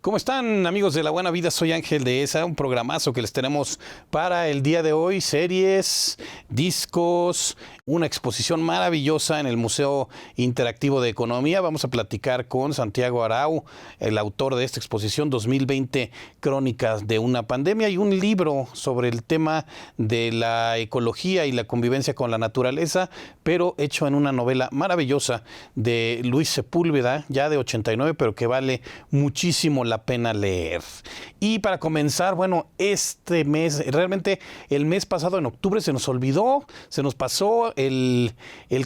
¿Cómo están, amigos de La Buena Vida? Soy Ángel de ESA, un programazo que les tenemos para el día de hoy. Series, discos, una exposición maravillosa en el Museo Interactivo de Economía. Vamos a platicar con Santiago Arau, el autor de esta exposición 2020, Crónicas de una Pandemia, y un libro sobre el tema de la ecología y la convivencia con la naturaleza, pero hecho en una novela maravillosa de Luis Sepúlveda, ya de 89, pero que vale muchísimo la pena leer. Y para comenzar, bueno, este mes, realmente el mes pasado en octubre se nos olvidó, se nos pasó el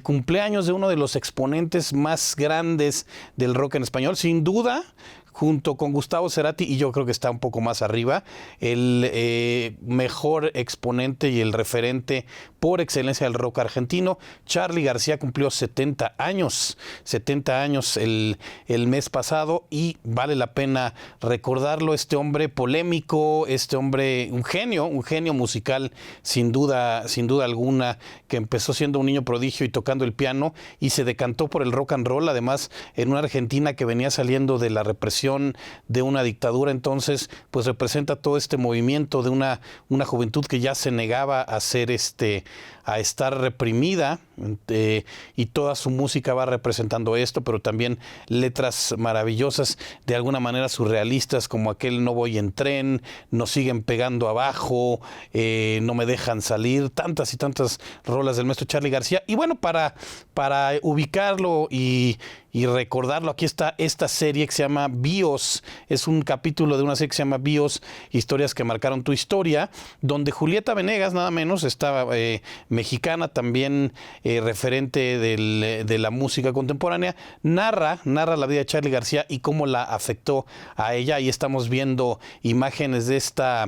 cumpleaños de uno de los exponentes más grandes del rock en español, sin duda, junto con Gustavo Cerati, y yo creo que está un poco más arriba, el mejor exponente y el referente por excelencia del rock argentino. Charly García cumplió 70 años el mes pasado, y vale la pena recordarlo. Este hombre polémico, este hombre, un genio musical, sin duda alguna, que empezó siendo un niño prodigio y tocando el piano, y se decantó por el rock and roll, además en una Argentina que venía saliendo de la represión de una dictadura. Entonces pues representa todo este movimiento de una juventud que ya se negaba a estar reprimida, y toda su música va representando esto, pero también letras maravillosas, de alguna manera surrealistas, como aquel No voy en tren, Nos siguen pegando abajo, No me dejan salir, tantas y tantas rolas del maestro Charly García. Y bueno, para ubicarlo y recordarlo, aquí está esta serie que se llama BIOS. Es un capítulo de una serie que se llama BIOS, Historias que marcaron tu historia, donde Julieta Venegas, nada menos, estaba mexicana, también referente de la música contemporánea, narra la vida de Charly García y cómo la afectó a ella. Ahí estamos viendo imágenes de esta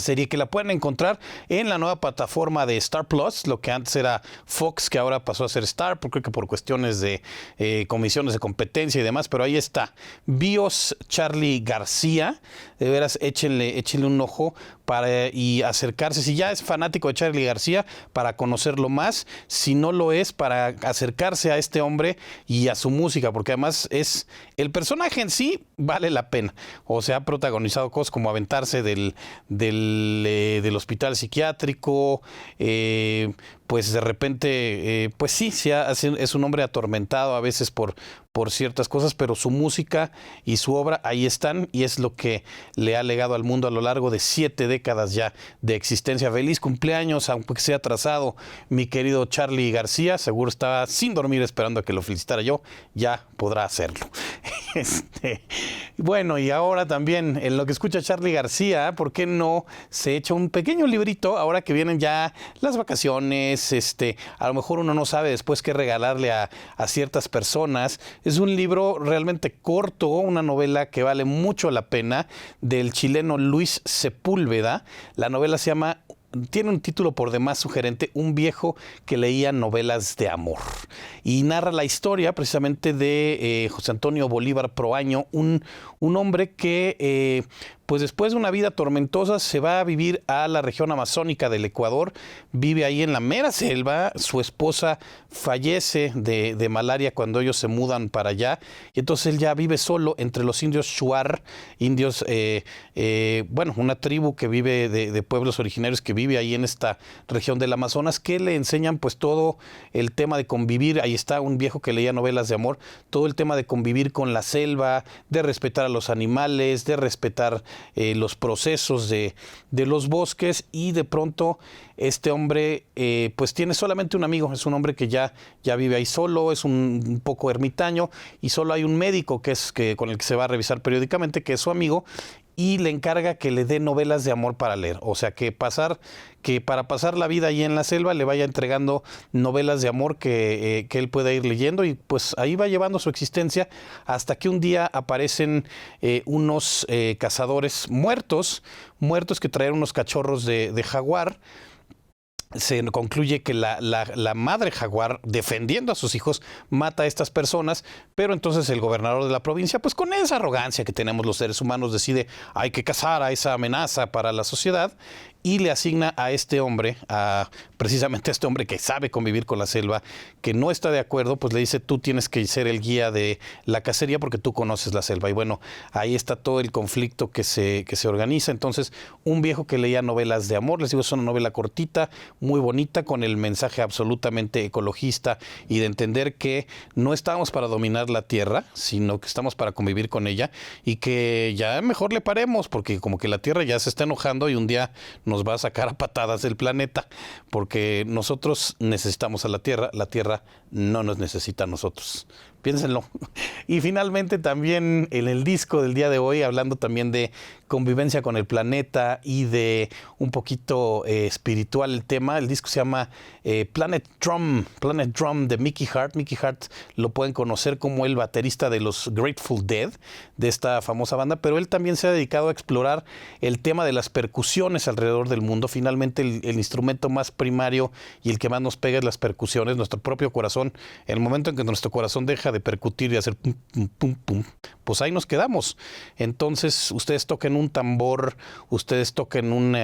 serie, que la pueden encontrar en la nueva plataforma de Star Plus, lo que antes era Fox, que ahora pasó a ser Star, creo que por cuestiones de comisiones de competencia y demás, pero ahí está, BIOS Charly García. De veras, échenle un ojo y acercarse, si ya es fanático de Charly García, para conocerlo más; si no lo es, para acercarse a este hombre y a su música, porque además el personaje en sí vale la pena. O sea, ha protagonizado cosas como aventarse del hospital psiquiátrico, pues de repente, pues sí, es un hombre atormentado a veces por ciertas cosas, pero su música y su obra ahí están, y es lo que le ha legado al mundo a lo largo de 7 décadas ya de existencia. Feliz cumpleaños, aunque sea atrasado, mi querido Charly García. Seguro estaba sin dormir esperando a que lo felicitara yo. Ya podrá hacerlo. Bueno, y ahora también, en lo que escucha Charly García, ¿por qué no se echa un pequeño librito ahora que vienen ya las vacaciones? A lo mejor uno no sabe después qué regalarle a ciertas personas. Es un libro realmente corto, una novela que vale mucho la pena, del chileno Luis Sepúlveda. La novela tiene un título por demás sugerente: Un viejo que leía novelas de amor, y narra la historia precisamente de José Antonio Bolívar Proaño, un hombre que pues después de una vida tormentosa se va a vivir a la región amazónica del Ecuador, vive ahí en la mera selva. Su esposa fallece de malaria cuando ellos se mudan para allá, y entonces él ya vive solo entre los indios Shuar, indios, una tribu que vive de pueblos originarios que vive ahí en esta región del Amazonas, que le enseñan pues todo el tema de convivir. Ahí está un viejo que leía novelas de amor, todo el tema de convivir con la selva, de respetar a los animales, de respetar los procesos de los bosques. Y de pronto este hombre pues tiene solamente un amigo. Es un hombre que ya vive ahí solo, es un poco ermitaño, y solo hay un médico con el que se va a revisar periódicamente, que es su amigo, y le encarga que le dé novelas de amor para leer. O sea, que para pasar la vida ahí en la selva le vaya entregando novelas de amor que él pueda ir leyendo, y pues ahí va llevando su existencia, hasta que un día aparecen unos cazadores muertos que traen unos cachorros de jaguar. Se concluye que la madre jaguar, defendiendo a sus hijos, mata a estas personas, pero entonces el gobernador de la provincia, pues con esa arrogancia que tenemos los seres humanos, decide: hay que cazar a esa amenaza para la sociedad, y le asigna a este hombre, precisamente a este hombre que sabe convivir con la selva, que no está de acuerdo, pues le dice: tú tienes que ser el guía de la cacería porque tú conoces la selva. Y bueno, ahí está todo el conflicto que se organiza. Entonces, un viejo que leía novelas de amor, les digo, es una novela cortita, muy bonita, con el mensaje absolutamente ecologista y de entender que no estamos para dominar la tierra, sino que estamos para convivir con ella, y que ya mejor le paremos, porque como que la tierra ya se está enojando y un día nos va a sacar a patadas del planeta, porque nosotros necesitamos a la tierra no nos necesita a nosotros. Piénsenlo. Y finalmente también en el disco del día de hoy, hablando también de convivencia con el planeta y de un poquito espiritual el tema, el disco se llama Planet Drum de Mickey Hart. Mickey Hart lo pueden conocer como el baterista de los Grateful Dead, de esta famosa banda, pero él también se ha dedicado a explorar el tema de las percusiones alrededor del mundo. Finalmente el instrumento más primario y el que más nos pega es las percusiones, nuestro propio corazón. En el momento en que nuestro corazón deja de percutir y hacer pum, pum, pum, pum, pues ahí nos quedamos. Entonces, ustedes toquen un tambor, ustedes toquen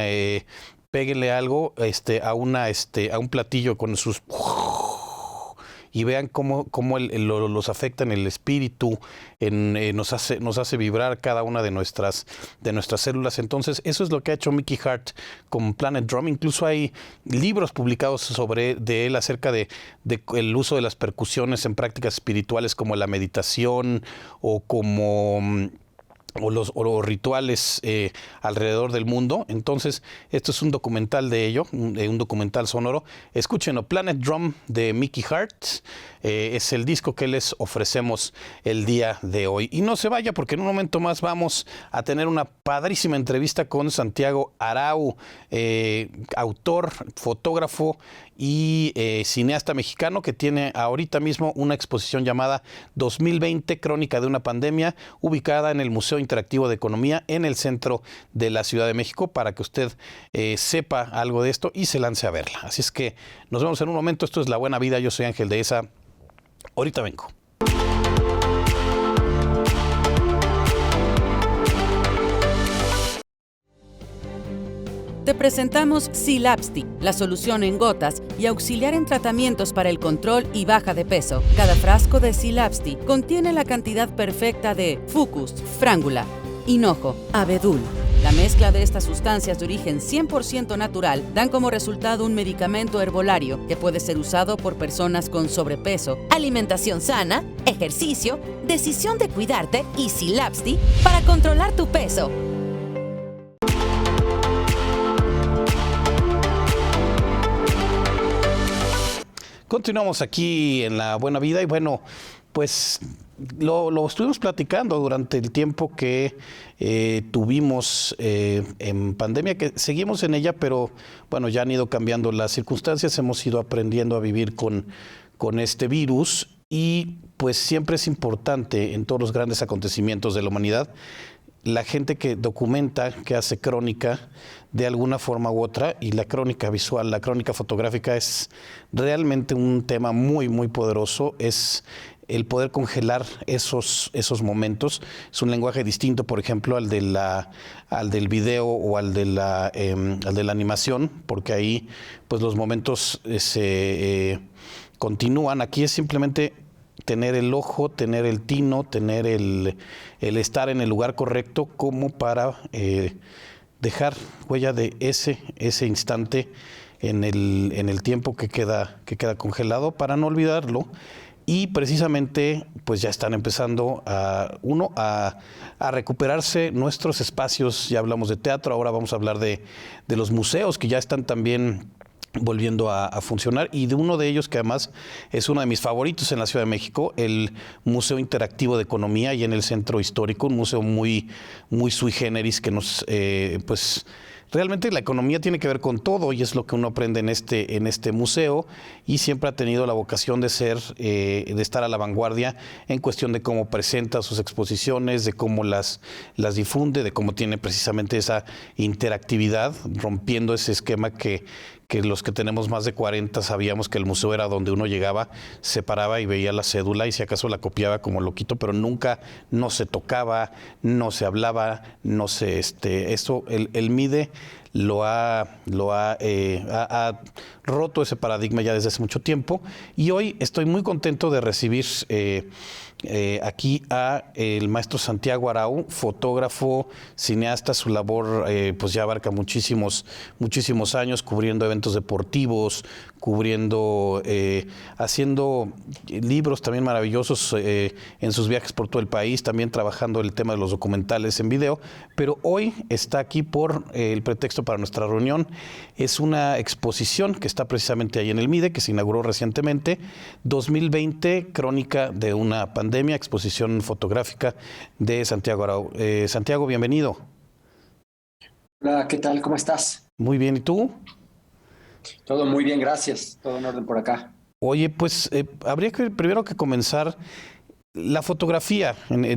péguenle algo a un platillo con sus y vean cómo los afecta en el espíritu, nos hace vibrar cada una de nuestras células. Entonces, eso es lo que ha hecho Mickey Hart con Planet Drum. Incluso hay libros publicados de él acerca de el uso de las percusiones en prácticas espirituales, como la meditación o los rituales alrededor del mundo. Entonces, esto es un documental de ello, un documental sonoro. Escúchenlo, Planet Drum de Mickey Hart. Es el disco que les ofrecemos el día de hoy. Y no se vaya, porque en un momento más vamos a tener una padrísima entrevista con Santiago Arau, autor, fotógrafo y cineasta mexicano, que tiene ahorita mismo una exposición llamada 2020, Crónica de una Pandemia, ubicada en el Museo Interactivo de Economía en el centro de la Ciudad de México, para que usted sepa algo de esto y se lance a verla. Así es que nos vemos en un momento. Esto es La Buena Vida. Yo soy Ángel Dehesa. Ahorita vengo. Te presentamos Silapsti, la solución en gotas y auxiliar en tratamientos para el control y baja de peso. Cada frasco de Silapsti contiene la cantidad perfecta de Fucus, Frángula, Hinojo, Abedul. La mezcla de estas sustancias de origen 100% natural dan como resultado un medicamento herbolario que puede ser usado por personas con sobrepeso, alimentación sana, ejercicio, decisión de cuidarte y Silapsti para controlar tu peso. Continuamos aquí en La Buena Vida y bueno, pues lo estuvimos platicando durante el tiempo que tuvimos en pandemia, que seguimos en ella, pero bueno, ya han ido cambiando las circunstancias, hemos ido aprendiendo a vivir con este virus y pues siempre es importante en todos los grandes acontecimientos de la humanidad la gente que documenta, que hace crónica de alguna forma u otra, y la crónica visual, la crónica fotográfica es realmente un tema muy, muy poderoso. Es el poder congelar esos momentos. Es un lenguaje distinto, por ejemplo, al del video o al de la animación, porque ahí pues los momentos se continúan. Aquí es simplemente tener el ojo, tener el tino, tener el estar en el lugar correcto como para dejar huella de ese instante en el tiempo que queda congelado, para no olvidarlo. Y precisamente pues ya están empezando a recuperarse nuestros espacios. Ya hablamos de teatro, ahora vamos a hablar de los museos, que ya están también volviendo a funcionar, y de uno de ellos que además es uno de mis favoritos en la Ciudad de México, el Museo Interactivo de Economía, y en el Centro Histórico, un museo muy, muy sui generis que nos pues realmente la economía tiene que ver con todo, y es lo que uno aprende en este museo, y siempre ha tenido la vocación de estar a la vanguardia en cuestión de cómo presenta sus exposiciones, de cómo las difunde, de cómo tiene precisamente esa interactividad, rompiendo ese esquema que los que tenemos más de 40 sabíamos que el museo era donde uno llegaba, se paraba y veía la cédula y si acaso la copiaba como loquito, pero nunca no se tocaba, no se hablaba, no se el MIDE ha roto ese paradigma ya desde hace mucho tiempo. Y hoy estoy muy contento de recibir aquí a el maestro Santiago Arau, fotógrafo, cineasta. Su labor pues ya abarca muchísimos años cubriendo eventos deportivos, haciendo libros también maravillosos en sus viajes por todo el país, también trabajando el tema de los documentales en video, pero hoy está aquí por el pretexto para nuestra reunión. Es una exposición que está precisamente ahí en el MIDE, que se inauguró recientemente, 2020, crónica de una pandemia, exposición fotográfica de Santiago Arau. Santiago, bienvenido. Hola, ¿qué tal? ¿Cómo estás? Muy bien, ¿y tú? Todo muy bien, gracias. Todo en orden por acá. Oye, pues habría que primero que comenzar la fotografía,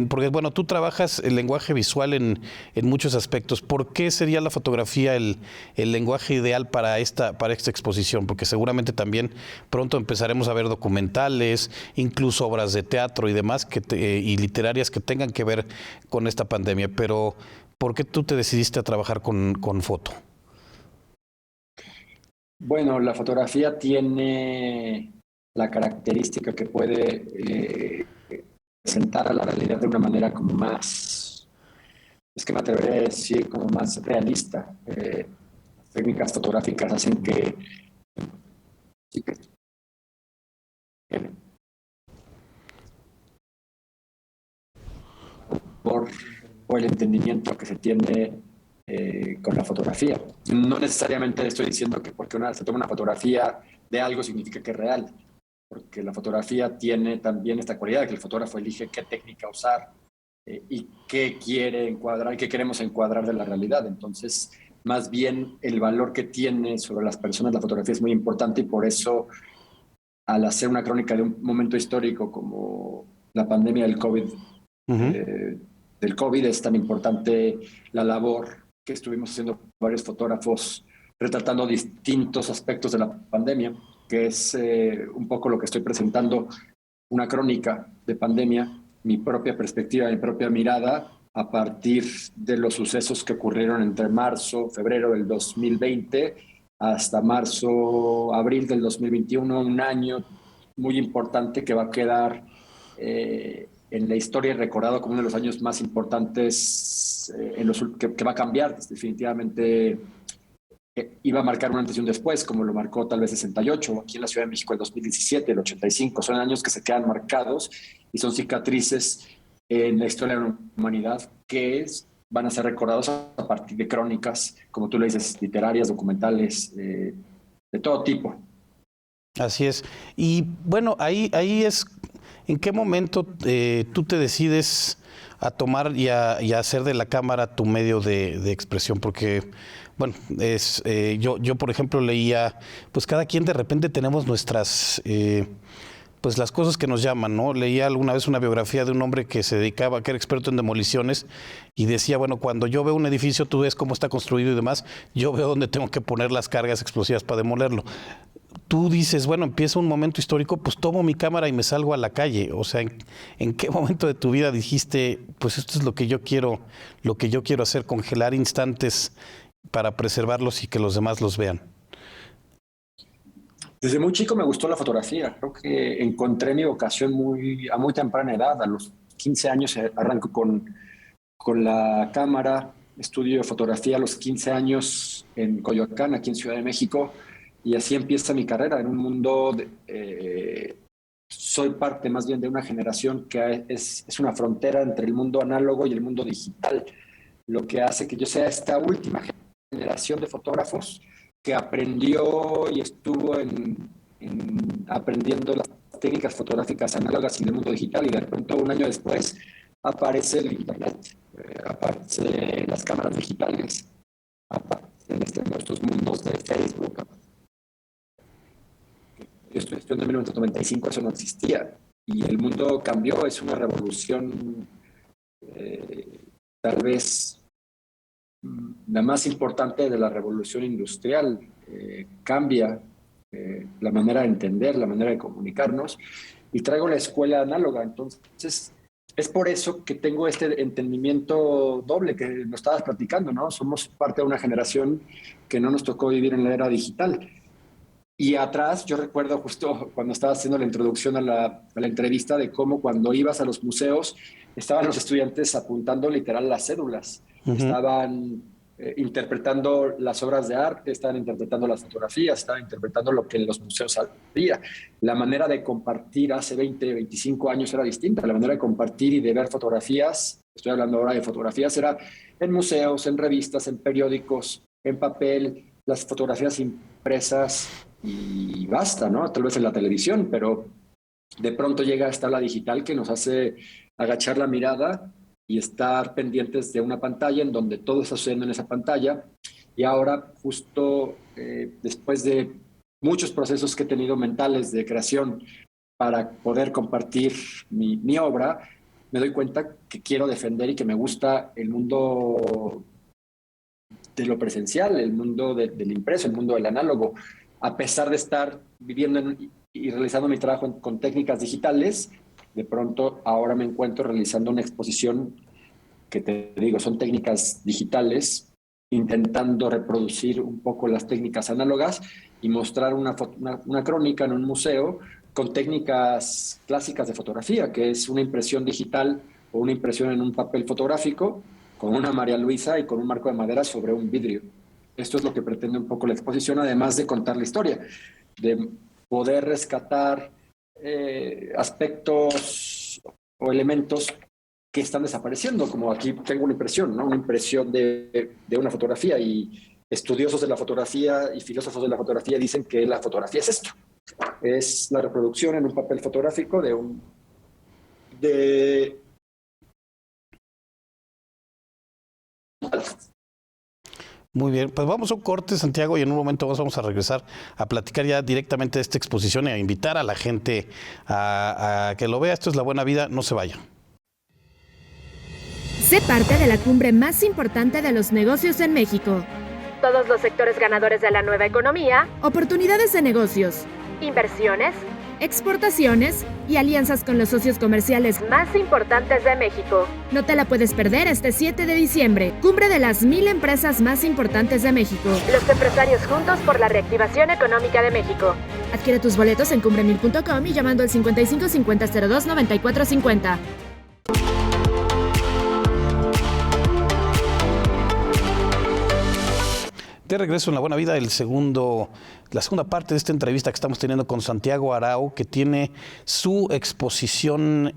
porque bueno, tú trabajas el lenguaje visual en muchos aspectos. ¿Por qué sería la fotografía el lenguaje ideal para esta exposición? Porque seguramente también pronto empezaremos a ver documentales, incluso obras de teatro y demás y literarias que tengan que ver con esta pandemia. Pero ¿por qué tú te decidiste a trabajar con foto? Bueno, la fotografía tiene la característica que puede presentar a la realidad de una manera como más, es que me atrevería a decir, como más realista. Las técnicas fotográficas hacen que por, por el entendimiento que se tiene con la fotografía. No necesariamente estoy diciendo que porque se toma una fotografía de algo significa que es real, porque la fotografía tiene también esta cualidad de que el fotógrafo elige qué técnica usar y qué quiere encuadrar, qué queremos encuadrar de la realidad. Entonces, más bien el valor que tiene sobre las personas la fotografía es muy importante, y por eso al hacer una crónica de un momento histórico como la pandemia del COVID, es tan importante la labor que estuvimos haciendo varios fotógrafos retratando distintos aspectos de la pandemia, que es un poco lo que estoy presentando, una crónica de pandemia, mi propia perspectiva, mi propia mirada a partir de los sucesos que ocurrieron entre marzo, febrero del 2020 hasta marzo, abril del 2021, un año muy importante que va a quedar en la historia recordado como uno de los años más importantes que va a cambiar definitivamente. Iba a marcar un antes y un después, como lo marcó tal vez 68, aquí en la Ciudad de México el 2017, el 85. Son años que se quedan marcados y son cicatrices en la historia de la humanidad van a ser recordados a partir de crónicas, como tú le dices, literarias, documentales, de todo tipo. Así es. Y bueno, ahí es, ¿en qué momento tú te decides a tomar y a hacer de la cámara tu medio de expresión? Porque, bueno, yo por ejemplo leía, pues cada quien de repente tenemos nuestras, pues las cosas que nos llaman, ¿no? Leía alguna vez una biografía de un hombre que que era experto en demoliciones, y decía, bueno, cuando yo veo un edificio, tú ves cómo está construido y demás, yo veo dónde tengo que poner las cargas explosivas para demolerlo. Tú dices, bueno, empieza un momento histórico, pues tomo mi cámara y me salgo a la calle. O sea, ¿en qué momento de tu vida dijiste, pues esto es lo que yo quiero hacer, congelar instantes para preservarlos y que los demás los vean? Desde muy chico me gustó la fotografía. Creo que encontré mi vocación a muy temprana edad. A los 15 años arranco con la cámara. Estudio fotografía a los 15 años en Coyoacán, aquí en Ciudad de México. Y así empieza mi carrera en un mundo, soy parte más bien de una generación que es una frontera entre el mundo análogo y el mundo digital, lo que hace que yo sea esta última generación de fotógrafos que aprendió y estuvo aprendiendo las técnicas fotográficas análogas en el mundo digital, y de pronto un año después aparece el internet, aparecen las cámaras digitales, aparecen estos mundos de Facebook. Yo estoy estudiando en 1995, eso no existía, y el mundo cambió. Es una revolución tal vez la más importante de la revolución industrial. Cambia la manera de entender, la manera de comunicarnos, y traigo la escuela análoga. Entonces Es por eso que tengo este entendimiento doble que nos estabas platicando, ¿no? Somos parte de una generación que no nos tocó vivir en la era digital. Y atrás, yo recuerdo justo cuando estaba haciendo la introducción a la entrevista de cómo cuando ibas a los museos estaban los estudiantes apuntando literal las cédulas, estaban interpretando las obras de arte, estaban interpretando las fotografías, estaban interpretando lo que en los museos había. La manera de compartir hace 20, 25 años era distinta. La manera de compartir y de ver fotografías, estoy hablando ahora de fotografías, era en museos, en revistas, en periódicos, en papel, las fotografías impresas y basta, ¿no? Tal vez en la televisión, pero de pronto llega esta la digital que nos hace agachar la mirada y estar pendientes de una pantalla en donde todo está sucediendo en esa pantalla. Y ahora, justo después de muchos procesos que he tenido mentales de creación para poder compartir mi obra, me doy cuenta que quiero defender y que me gusta el mundo de lo presencial, el mundo del impreso, el mundo del análogo. A pesar de estar viviendo y realizando mi trabajo con técnicas digitales, de pronto ahora me encuentro realizando una exposición que te digo, son técnicas digitales, intentando reproducir un poco las técnicas análogas y mostrar una crónica en un museo con técnicas clásicas de fotografía, que es una impresión digital o una impresión en un papel fotográfico con una María Luisa y con un marco de madera sobre un vidrio. Esto es lo que pretende un poco la exposición, además de contar la historia, de poder rescatar aspectos o elementos que están desapareciendo, como aquí tengo una impresión, ¿no? Una impresión de una fotografía, y estudiosos de la fotografía y filósofos de la fotografía dicen que la fotografía es esto, es la reproducción en un papel fotográfico de Muy bien, pues vamos a un corte, Santiago, y en un momento más vamos a regresar a platicar ya directamente de esta exposición y a invitar a la gente a que lo vea. Esto es La Buena Vida, no se vaya. Sé parte de la cumbre más importante de los negocios en México. Todos los sectores ganadores de la nueva economía, Oportunidades de negocios, inversiones exportaciones y alianzas con los socios comerciales. más importantes de México. No te la puedes perder este 7 de diciembre. Cumbre de las 1000 empresas más importantes de México. Los empresarios juntos por la reactivación económica de México. Adquiere tus boletos en cumbre1000.com y llamando al 55 50 02 94 50. De regreso en La Buena Vida, la segunda parte de esta entrevista que estamos teniendo con Santiago Arau, que tiene su exposición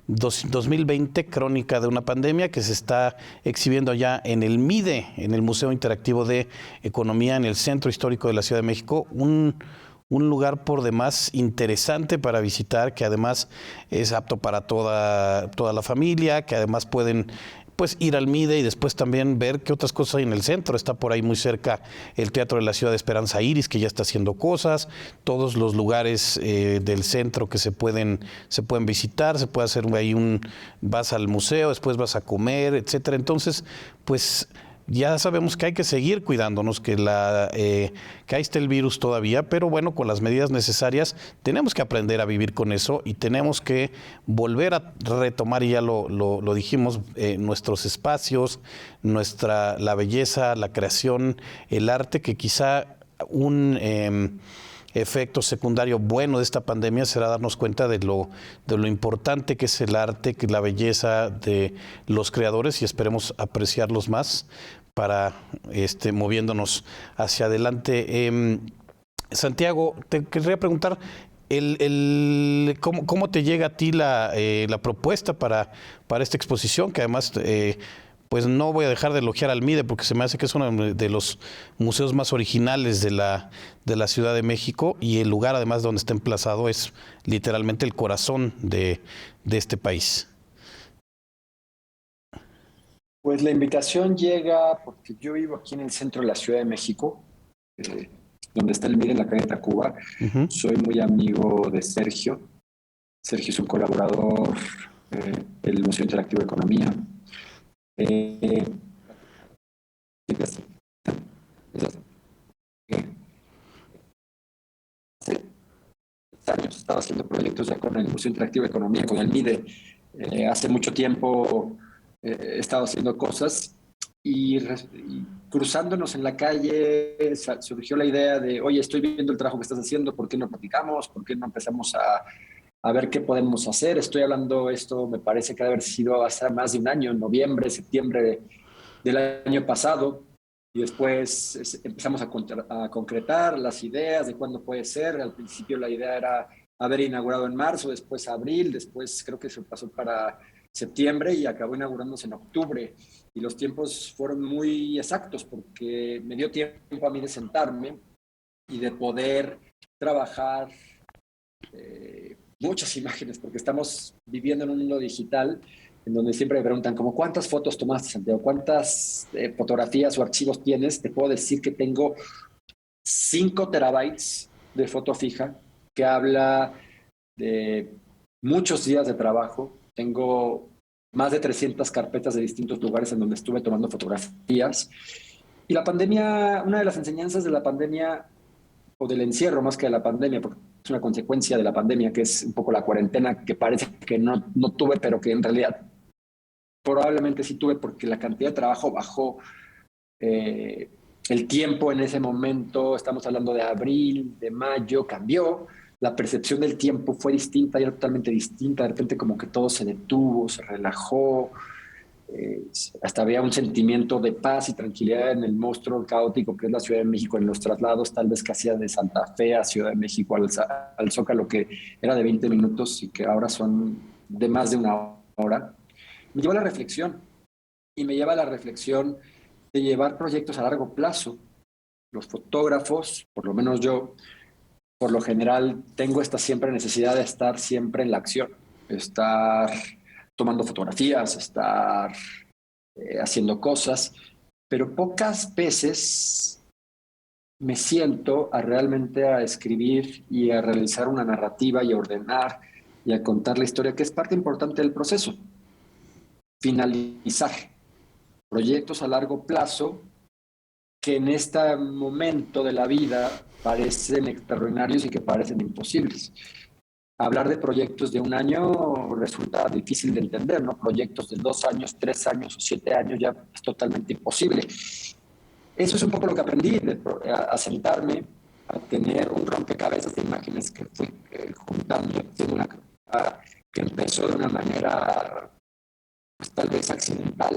2020, Crónica de una Pandemia, que se está exhibiendo ya en el MIDE, en el Museo Interactivo de Economía, en el Centro Histórico de la Ciudad de México. Un lugar por demás interesante para visitar, que además es apto para toda la familia, que además pueden pues ir al MIDE y después también ver qué otras cosas hay en el centro. Está por ahí muy cerca el Teatro de la Ciudad de Esperanza Iris, que ya está haciendo cosas, todos los lugares del centro que se pueden visitar, se puede hacer ahí vas al museo, después vas a comer, etcétera. Entonces, pues ya sabemos que hay que seguir cuidándonos, que ahí está el virus todavía, pero bueno, con las medidas necesarias tenemos que aprender a vivir con eso y tenemos que volver a retomar, y ya lo dijimos, nuestros espacios, la belleza, la creación, el arte, que quizá un efecto secundario bueno de esta pandemia será darnos cuenta de lo importante que es el arte, que la belleza de los creadores, y esperemos apreciarlos más para moviéndonos hacia adelante. Santiago, te querría preguntar ¿cómo te llega a ti la propuesta para esta exposición, que además pues no voy a dejar de elogiar al MIDE, porque se me hace que es uno de los museos más originales de la Ciudad de México, y el lugar además donde está emplazado es literalmente el corazón de este país? Pues la invitación llega porque yo vivo aquí en el centro de la Ciudad de México, donde está el MIDE, en la calle Tacuba. Uh-huh. Soy muy amigo de Sergio. Sergio es un colaborador del Museo Interactivo de Economía. Hace años estaba haciendo proyectos ya con el Museo Interactivo de Economía, con el MIDE, Hace mucho tiempo he estado haciendo cosas y cruzándonos en la calle surgió la idea de, oye, estoy viendo el trabajo que estás haciendo, ¿por qué no platicamos? ¿Por qué no empezamos a ver qué podemos hacer? Estoy hablando esto, me parece que debe haber sido hace más de un año, en noviembre, septiembre del año pasado. Y después empezamos a concretar las ideas de cuándo puede ser. Al principio la idea era haber inaugurado en marzo, después abril, después creo que se pasó para septiembre y acabó inaugurándose en octubre. Y los tiempos fueron muy exactos porque me dio tiempo a mí de sentarme y de poder trabajar muchas imágenes, porque estamos viviendo en un mundo digital en donde siempre me preguntan como ¿cuántas fotos tomaste, Santiago? ¿Cuántas fotografías o archivos tienes? Te puedo decir que tengo 5 terabytes de foto fija, que habla de muchos días de trabajo. Tengo más de 300 carpetas de distintos lugares en donde estuve tomando fotografías. Y la pandemia, una de las enseñanzas de la pandemia, o del encierro más que de la pandemia, porque es una consecuencia de la pandemia, que es un poco la cuarentena, que parece que no tuve, pero que en realidad probablemente sí tuve, porque la cantidad de trabajo bajó. El tiempo en ese momento, estamos hablando de abril, de mayo, cambió. La percepción del tiempo fue distinta, era totalmente distinta. De repente como que todo se detuvo, se relajó. Hasta había un sentimiento de paz y tranquilidad en el monstruo caótico que es la Ciudad de México, en los traslados tal vez que hacía de Santa Fe a Ciudad de México al Zócalo, que era de 20 minutos y que ahora son de más de una hora. Me lleva a la reflexión, y me lleva a la reflexión de llevar proyectos a largo plazo. Los fotógrafos, por lo menos yo, por lo general tengo esta siempre necesidad de estar siempre en la acción, estar tomando fotografías, estar haciendo cosas, pero pocas veces me siento realmente a escribir y a realizar una narrativa y a ordenar y a contar la historia, que es parte importante del proceso. Finalizar proyectos a largo plazo que en este momento de la vida parecen extraordinarios y que parecen imposibles. Hablar de proyectos de un año resulta difícil de entender, ¿no? Proyectos de 2 años, 3 años o 7 años ya es totalmente imposible. Eso es un poco lo que aprendí, a sentarme, a tener un rompecabezas de imágenes que fui juntando, haciendo una que empezó de una manera pues, tal vez accidental.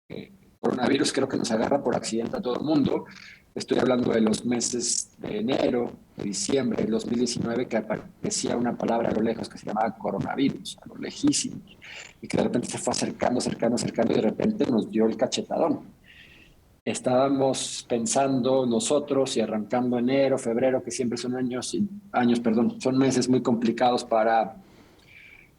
El coronavirus creo que nos agarra por accidente a todo el mundo. Estoy hablando de los meses de enero, de diciembre del 2019, que aparecía una palabra a lo lejos que se llamaba coronavirus, a lo lejísimo, y que de repente se fue acercando, y de repente nos dio el cachetadón. Estábamos pensando nosotros y arrancando enero, febrero, que siempre son son meses muy complicados para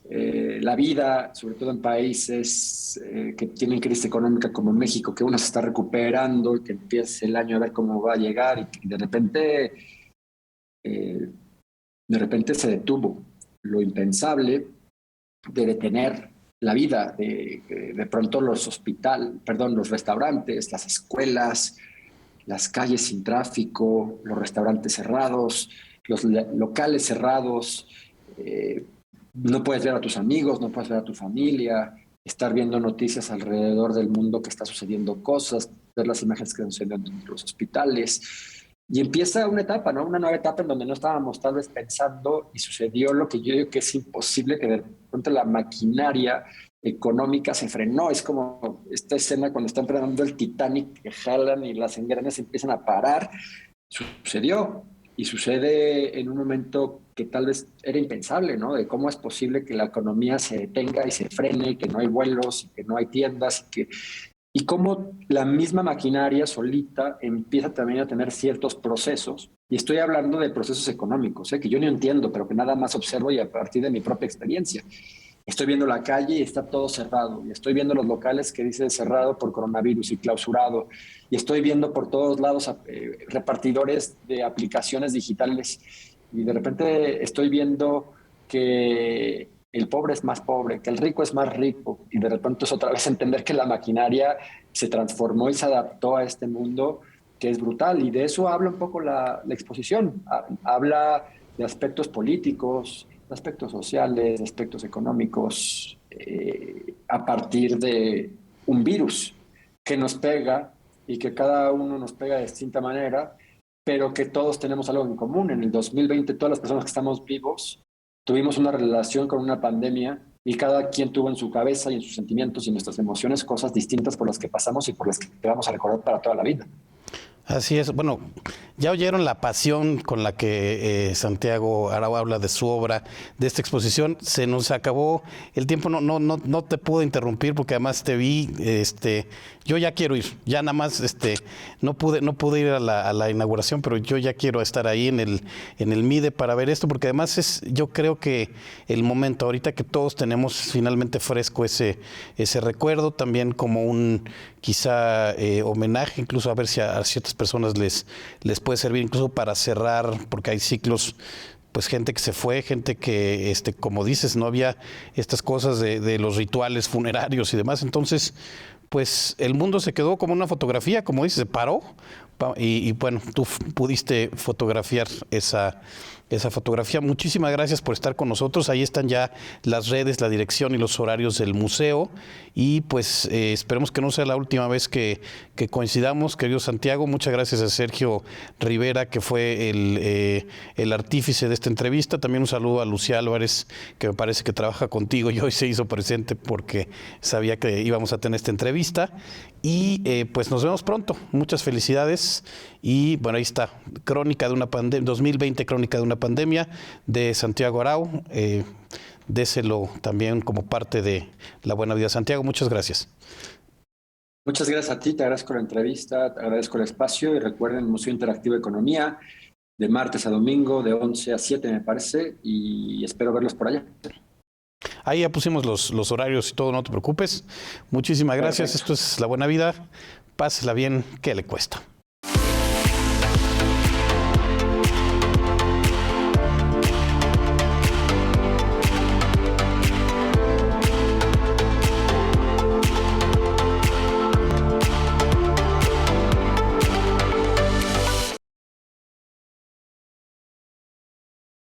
la vida, sobre todo en países que tienen crisis económica como en México, que uno se está recuperando y que empieza el año a ver cómo va a llegar y que de repente se detuvo lo impensable de detener la vida, de pronto los restaurantes, las escuelas, las calles sin tráfico, los restaurantes cerrados, los locales cerrados. No puedes ver a tus amigos, no puedes ver a tu familia, estar viendo noticias alrededor del mundo que está sucediendo cosas, ver las imágenes que suceden en los hospitales. Y empieza una etapa, ¿no? Una nueva etapa en donde no estábamos tal vez pensando y sucedió lo que yo digo que es imposible, que de pronto la maquinaria económica se frenó. Es como esta escena cuando están frenando el Titanic, que jalan y las engranes empiezan a parar. Sucedió. Y sucede en un momento que tal vez era impensable, ¿no? De cómo es posible que la economía se detenga y se frene, que no hay vuelos, que no hay tiendas, y cómo la misma maquinaria solita empieza también a tener ciertos procesos. Y estoy hablando de procesos económicos, que yo no entiendo, pero que nada más observo y a partir de mi propia experiencia. Estoy viendo la calle y está todo cerrado. Y estoy viendo los locales que dicen cerrado por coronavirus y clausurado. Y estoy viendo por todos lados repartidores de aplicaciones digitales. Y de repente estoy viendo que el pobre es más pobre, que el rico es más rico. Y de repente es otra vez entender que la maquinaria se transformó y se adaptó a este mundo que es brutal. Y de eso habla un poco la exposición. Habla de aspectos políticos, aspectos sociales, aspectos económicos, a partir de un virus que nos pega y que cada uno nos pega de distinta manera, pero que todos tenemos algo en común. En el 2020, todas las personas que estamos vivos tuvimos una relación con una pandemia y cada quien tuvo en su cabeza y en sus sentimientos y en nuestras emociones cosas distintas por las que pasamos y por las que te vamos a recordar para toda la vida. Así es. Bueno, ya oyeron la pasión con la que Santiago Arau habla de su obra, de esta exposición. Se nos acabó el tiempo, no te puedo interrumpir porque además te vi, yo ya quiero ir, ya nada más, no pude ir a la inauguración, pero yo ya quiero estar ahí en el MIDE para ver esto, porque además yo creo que el momento ahorita que todos tenemos finalmente fresco ese recuerdo, también como un quizá homenaje, incluso a ver si a ciertas personas les puede servir incluso para cerrar, porque hay ciclos, pues gente que se fue, gente que, como dices, no había estas cosas de los rituales funerarios y demás. Entonces, pues el mundo se quedó como una fotografía, como dices, se paró y bueno, tú pudiste fotografiar esa fotografía. Muchísimas gracias por estar con nosotros. Ahí están ya las redes, la dirección y los horarios del museo. Y pues esperemos que no sea la última vez que coincidamos, querido Santiago. Muchas gracias a Sergio Rivera, que fue el artífice de esta entrevista. También un saludo a Lucía Álvarez, que me parece que trabaja contigo y hoy se hizo presente porque sabía que íbamos a tener esta entrevista. Y pues nos vemos pronto. Muchas felicidades. Y bueno, ahí está, Crónica de una pandemia, 2020, Crónica de una pandemia, de Santiago Arau. Déselo también como parte de La Buena Vida. Santiago, muchas gracias. Muchas gracias a ti, te agradezco la entrevista, te agradezco el espacio y recuerden Museo Interactivo Economía, de martes a domingo, de 11 a 7 me parece, y espero verlos por allá. Ahí ya pusimos los horarios y todo, no te preocupes. Muchísimas gracias. Perfecto. Esto es La Buena Vida. Pásela bien, ¿qué le cuesta?